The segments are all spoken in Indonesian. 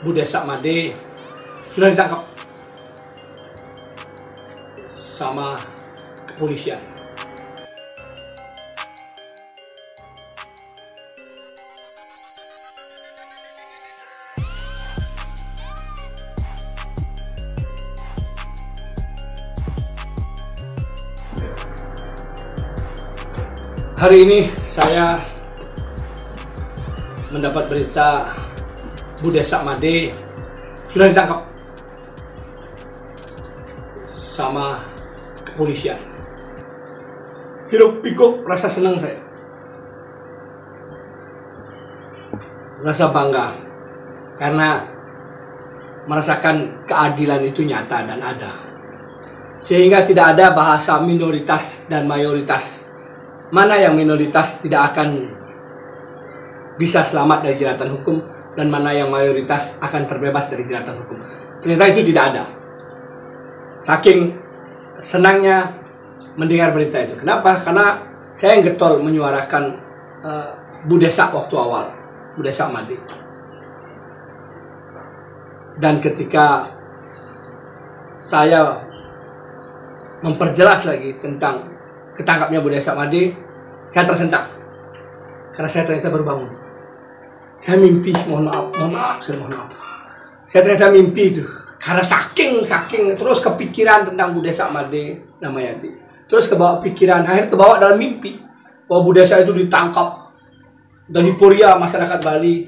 Budesa Made sudah ditangkap sama kepolisian. Hari ini saya mendapat berita Budesa Made sudah ditangkap sama kepolisian. Hiruk pikuk rasa senang saya, rasa bangga karena merasakan keadilan itu nyata dan ada, sehingga tidak ada bahasa minoritas dan mayoritas. Mana yang minoritas tidak akan bisa selamat dari jeratan hukum, dan mana yang mayoritas akan terbebas dari jeratan hukum. Ternyata itu tidak ada. Saking senangnya mendengar berita itu. Kenapa? Karena saya yang getol menyuarakan Budesa waktu awal, Budesa Made. Dan ketika saya memperjelas lagi tentang ketangkapnya Budesa Made, saya tersentak karena saya ternyata berbangun. Saya mimpi, mohon maaf, saya ternyata mimpi itu karena saking terus kepikiran tentang Budesa Made namanya, terus kebawa pikiran, akhirnya kebawa dalam mimpi bahwa Budesa itu ditangkap dan hiporia masyarakat Bali,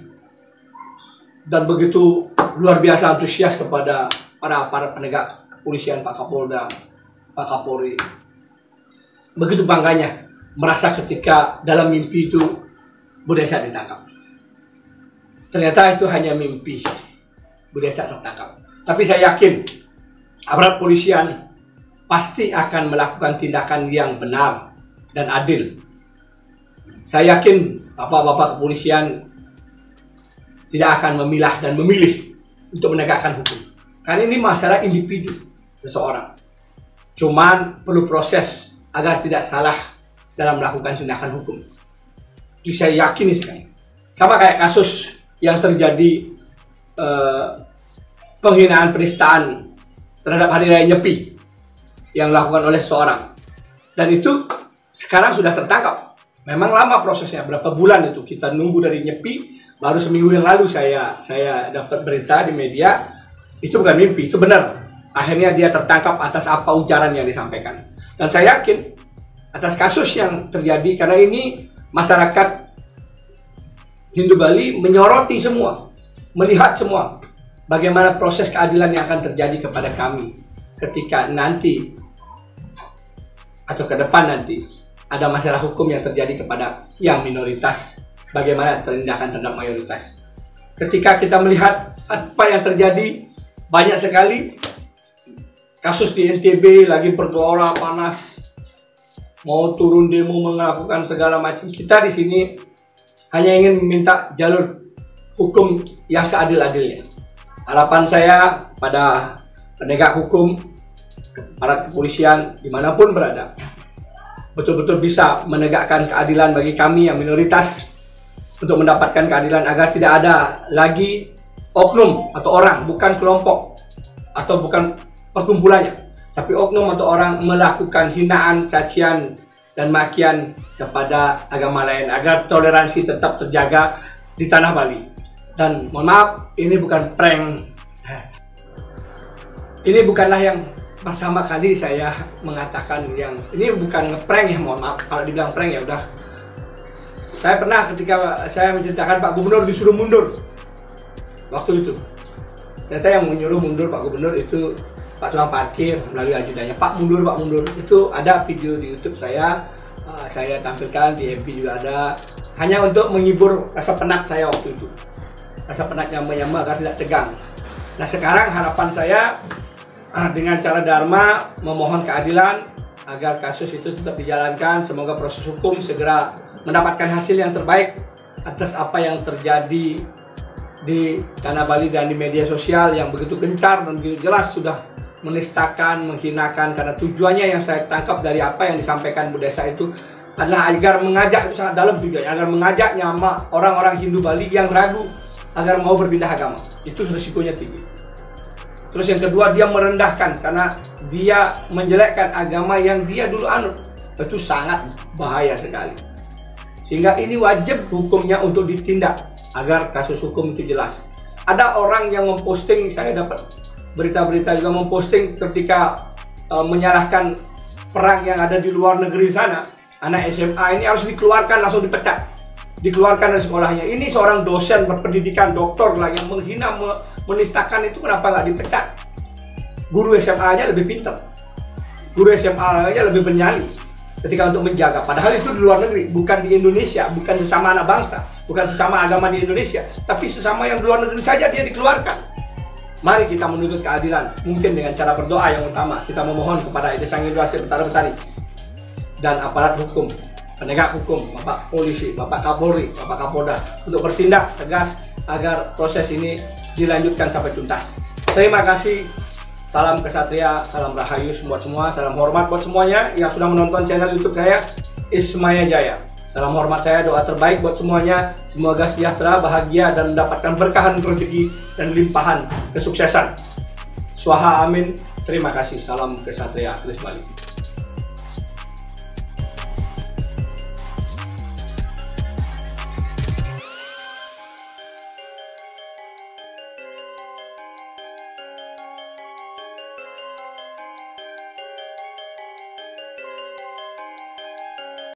dan begitu luar biasa antusias kepada para penegak kepolisian, Pak Kapolda, Pak Kapolri. Begitu bangganya merasa ketika dalam mimpi itu Budesa ditangkap. Ternyata itu hanya mimpi, Budesa tertangkap. Tapi saya yakin aparat polisian pasti akan melakukan tindakan yang benar dan adil. Saya yakin bapak-bapak kepolisian tidak akan memilah dan memilih untuk menegakkan hukum. Karena ini masalah individu seseorang. Cuman perlu proses agar tidak salah dalam melakukan tindakan hukum. Itu saya yakin sekali. Sama kayak kasus yang terjadi penghinaan penistaan terhadap Hari Raya Nyepi yang dilakukan oleh seorang. Dan itu sekarang sudah tertangkap. Memang lama prosesnya, berapa bulan itu kita nunggu dari Nyepi. Baru seminggu yang lalu saya dapat berita di media. Itu bukan mimpi, itu benar. Akhirnya dia tertangkap atas apa ujaran yang disampaikan. Dan saya yakin atas kasus yang terjadi, karena ini masyarakat Hindu Bali menyoroti semua, melihat semua bagaimana proses keadilan yang akan terjadi kepada kami ketika nanti atau ke depan nanti ada masalah hukum yang terjadi kepada yang minoritas, bagaimana tindakan terhadap mayoritas. Ketika kita melihat apa yang terjadi, banyak sekali kasus di NTB lagi bergelora panas, mau turun demo melakukan segala macam. Kita di sini hanya ingin meminta jalur hukum yang seadil-adilnya. Harapan saya pada penegak hukum, aparat kepolisian dimanapun berada, betul-betul bisa menegakkan keadilan bagi kami yang minoritas untuk mendapatkan keadilan, agar tidak ada lagi oknum atau orang, bukan kelompok atau bukan perkumpulannya, tapi oknum atau orang melakukan hinaan, cacian, dan makian kepada agama lain, agar toleransi tetap terjaga di tanah Bali. Dan mohon maaf, ini bukan prank. Ini bukanlah yang pertama kali saya mengatakan yang ini bukan ngeprank ya, mohon maaf. Kalau dibilang prank ya udah. Saya pernah ketika saya menceritakan Pak Gubernur disuruh mundur waktu itu. Ternyata yang menyuruh mundur Pak Gubernur itu Pak tukang parkir melalui ajudannya. Pak mundur. Itu ada video di YouTube saya tampilkan, di FB juga ada. Hanya untuk menghibur rasa penat saya waktu itu. Rasa penat nyamba-nyamba agar tidak tegang. Nah sekarang harapan saya dengan cara Dharma memohon keadilan agar kasus itu tetap dijalankan. Semoga proses hukum segera mendapatkan hasil yang terbaik atas apa yang terjadi di tanah Bali dan di media sosial yang begitu gencar dan begitu jelas sudah menistakan, menghinakan, karena tujuannya yang saya tangkap dari apa yang disampaikan Budesa itu adalah agar mengajak, itu sangat dalam tujuannya, agar mengajak nyama orang-orang Hindu Bali yang ragu agar mau berpindah agama. Itu risikonya tinggi. Terus yang kedua, dia merendahkan karena dia menjelekkan agama yang dia dulu anut. Itu sangat bahaya sekali. Sehingga ini wajib hukumnya untuk ditindak agar kasus hukum itu jelas. Ada orang yang memposting, saya dapat berita-berita juga memposting ketika menyalahkan perang yang ada di luar negeri sana. Anak SMA ini harus dikeluarkan, langsung dipecat, dikeluarkan dari sekolahnya. Ini seorang dosen berpendidikan doktor lah yang menghina, menistakan, itu kenapa nggak dipecat? Guru SMA aja lebih pintar, guru SMA aja lebih bernyali ketika untuk menjaga. Padahal itu di luar negeri, bukan di Indonesia, bukan sesama anak bangsa, bukan sesama agama di Indonesia, tapi sesama yang di luar negeri saja dia dikeluarkan. Mari kita menuntut keadilan, mungkin dengan cara berdoa yang utama. Kita memohon kepada Ide Sang Hyang Widi Betara dan aparat hukum, penegak hukum, Bapak Polisi, Bapak Kapolri, Bapak Kapolda, untuk bertindak tegas agar proses ini dilanjutkan sampai tuntas. Terima kasih. Salam kesatria, salam rahayu buat semua, salam hormat buat semuanya yang sudah menonton channel YouTube saya, Ismaya Jaya. Salam hormat saya, doa terbaik buat semuanya. Semoga sejahtera, bahagia, dan mendapatkan berkahan rezeki dan limpahan kesuksesan. Swaha amin. Terima kasih. Salam kesatria. Terus balik.